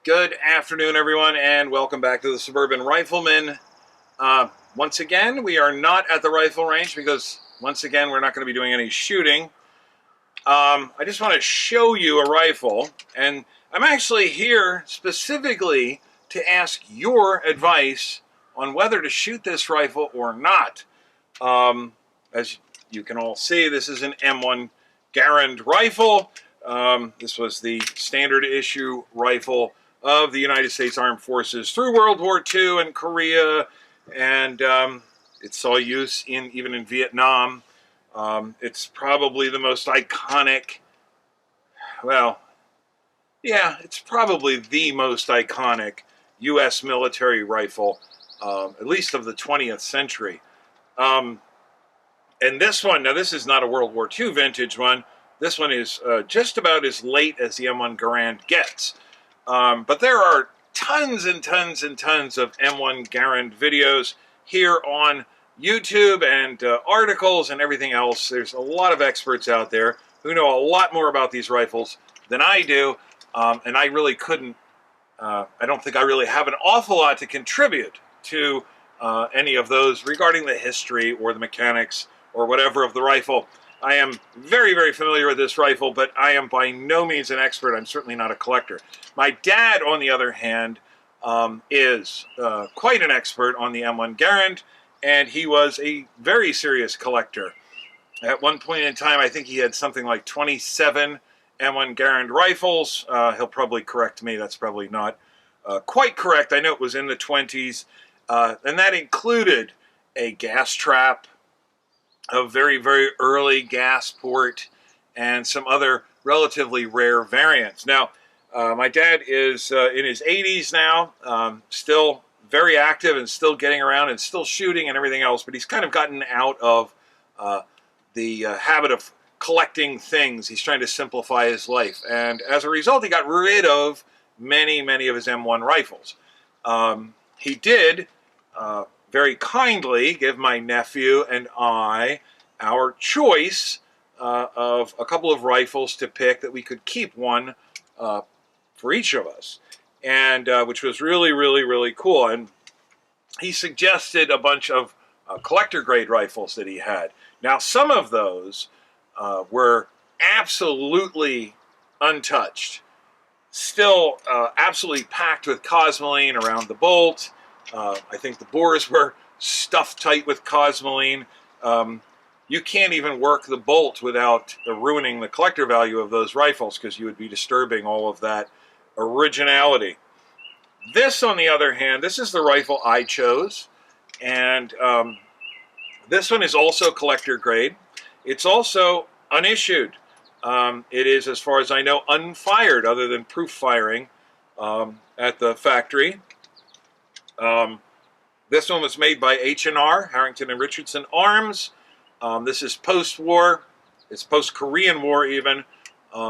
Good afternoon, everyone, and welcome back to the Suburban Rifleman. Once again, we are not at the rifle range because, once again, we're not going to be doing any shooting. I just want to show you a rifle, and I'm actually here specifically to ask your advice on whether to shoot this rifle or not. As you can all see, this is an M1 Garand rifle. This was the standard issue rifle of the United States Armed Forces through World War II and Korea, and it saw use even in Vietnam. It's probably the most iconic, well, yeah, it's probably the most iconic U.S. military rifle, at least of the 20th century. And this one, now this is not a World War II vintage one. This one is just about as late as the M1 Garand gets. But there are tons and tons and tons of M1 Garand videos here on YouTube and articles and everything else. There's a lot of experts out there who know a lot more about these rifles than I do, and I really couldn't, I don't think I really have an awful lot to contribute to any of those regarding the history or the mechanics or whatever of the rifle. I am very, very familiar with this rifle, but I am by no means an expert. I'm certainly not a collector. My dad, on the other hand, is quite an expert on the M1 Garand, and he was a very serious collector. At one point in time, I think he had something like 27 M1 Garand rifles. He'll probably correct me. That's probably not quite correct. I know it was in the 20s, and that included a gas trap, a very, very early gas port, and some other relatively rare variants. Now, my dad is in his 80s now, still very active and still getting around and still shooting and everything else, but he's kind of gotten out of the habit of collecting things. He's trying to simplify his life, and as a result, he got rid of many, many of his M1 rifles. He did very kindly give my nephew and I our choice of a couple of rifles to pick that we could keep one for each of us, and which was really, really, really cool. And he suggested a bunch of collector grade rifles that he had. Now, some of those were absolutely untouched, still absolutely packed with cosmoline around the bolt. I think the bores were stuffed tight with cosmoline. You can't even work the bolt without ruining the collector value of those rifles, because you would be disturbing all of that originality. This, on the other hand, this is the rifle I chose, and this one is also collector grade. It's also unissued. It is, as far as I know, unfired, other than proof firing at the factory. This one was made by H&R, Harrington and Richardson Arms. This is post-war. It's post-Korean War even.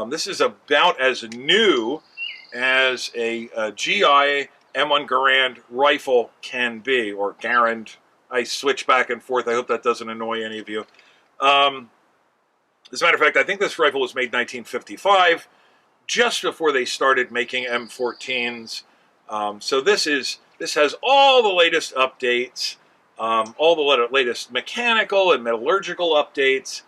This is about as new as a GI M1 Garand rifle can be, or Garand. I switch back and forth. I hope that doesn't annoy any of you. As a matter of fact, I think this rifle was made 1955, just before they started making M14s. So this has all the latest updates, all the latest mechanical and metallurgical updates.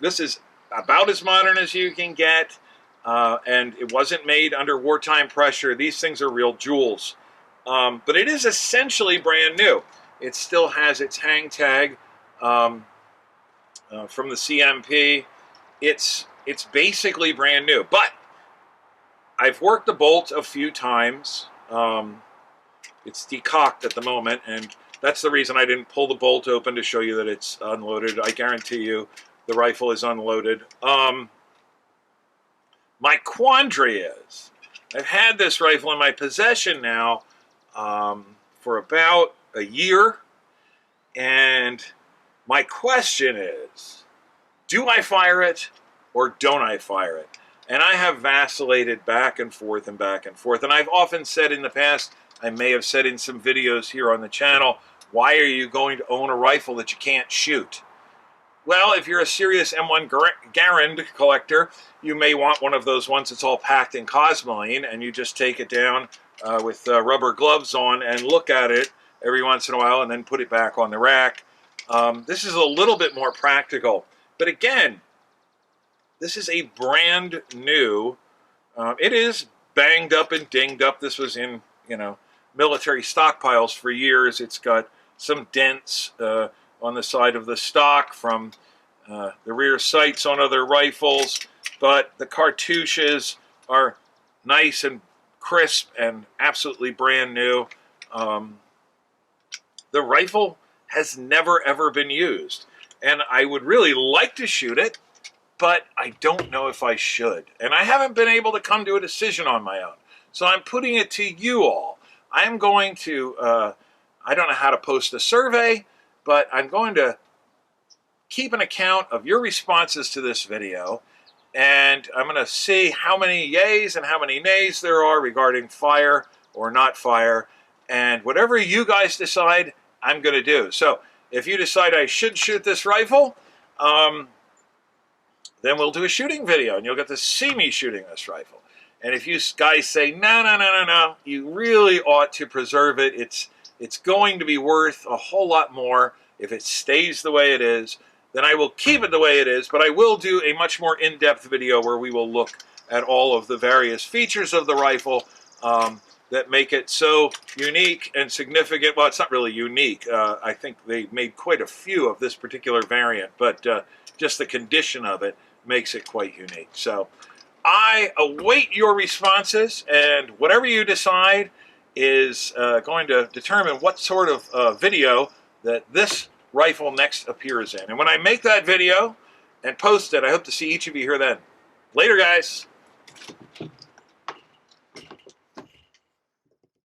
This is about as modern as you can get, and it wasn't made under wartime pressure. These things are real jewels. But it is essentially brand new. It still has its hang tag from the CMP. It's basically brand new, but I've worked the bolt a few times. It's decocked at the moment, and that's the reason I didn't pull the bolt open to show you that it's unloaded. I guarantee you the rifle is unloaded. My quandary is, I've had this rifle in my possession now for about a year, and my question is, do I fire it or don't I fire it? And I have vacillated back and forth and back and forth, and I've often said in the past, I may have said in some videos here on the channel, why are you going to own a rifle that you can't shoot? Well, if you're a serious M1 Garand collector, you may want one of those ones that's all packed in cosmoline, and you just take it down with rubber gloves on and look at it every once in a while and then put it back on the rack. This is a little bit more practical. But again, this is a brand new. It is banged up and dinged up. This was in, military stockpiles for years. It's got some dents on the side of the stock from the rear sights on other rifles, but the cartouches are nice and crisp and absolutely brand new. The rifle has never ever been used, and I would really like to shoot it, but I don't know if I should, and I haven't been able to come to a decision on my own. So I'm putting it to you all. I'm going to, I don't know how to post a survey, but I'm going to keep an account of your responses to this video, and I'm going to see how many yays and how many nays there are regarding fire or not fire, and whatever you guys decide, I'm going to do. So if you decide I should shoot this rifle, then we'll do a shooting video, and you'll get to see me shooting this rifle. And if you guys say, no, you really ought to preserve it. It's going to be worth a whole lot more if it stays the way it is. Then I will keep it the way it is, but I will do a much more in-depth video where we will look at all of the various features of the rifle that make it so unique and significant. Well, it's not really unique. I think they made quite a few of this particular variant, but just the condition of it makes it quite unique. So I await your responses, and whatever you decide is going to determine what sort of video that this rifle next appears in. And when I make that video and post it, I hope to see each of you here then. Later, guys.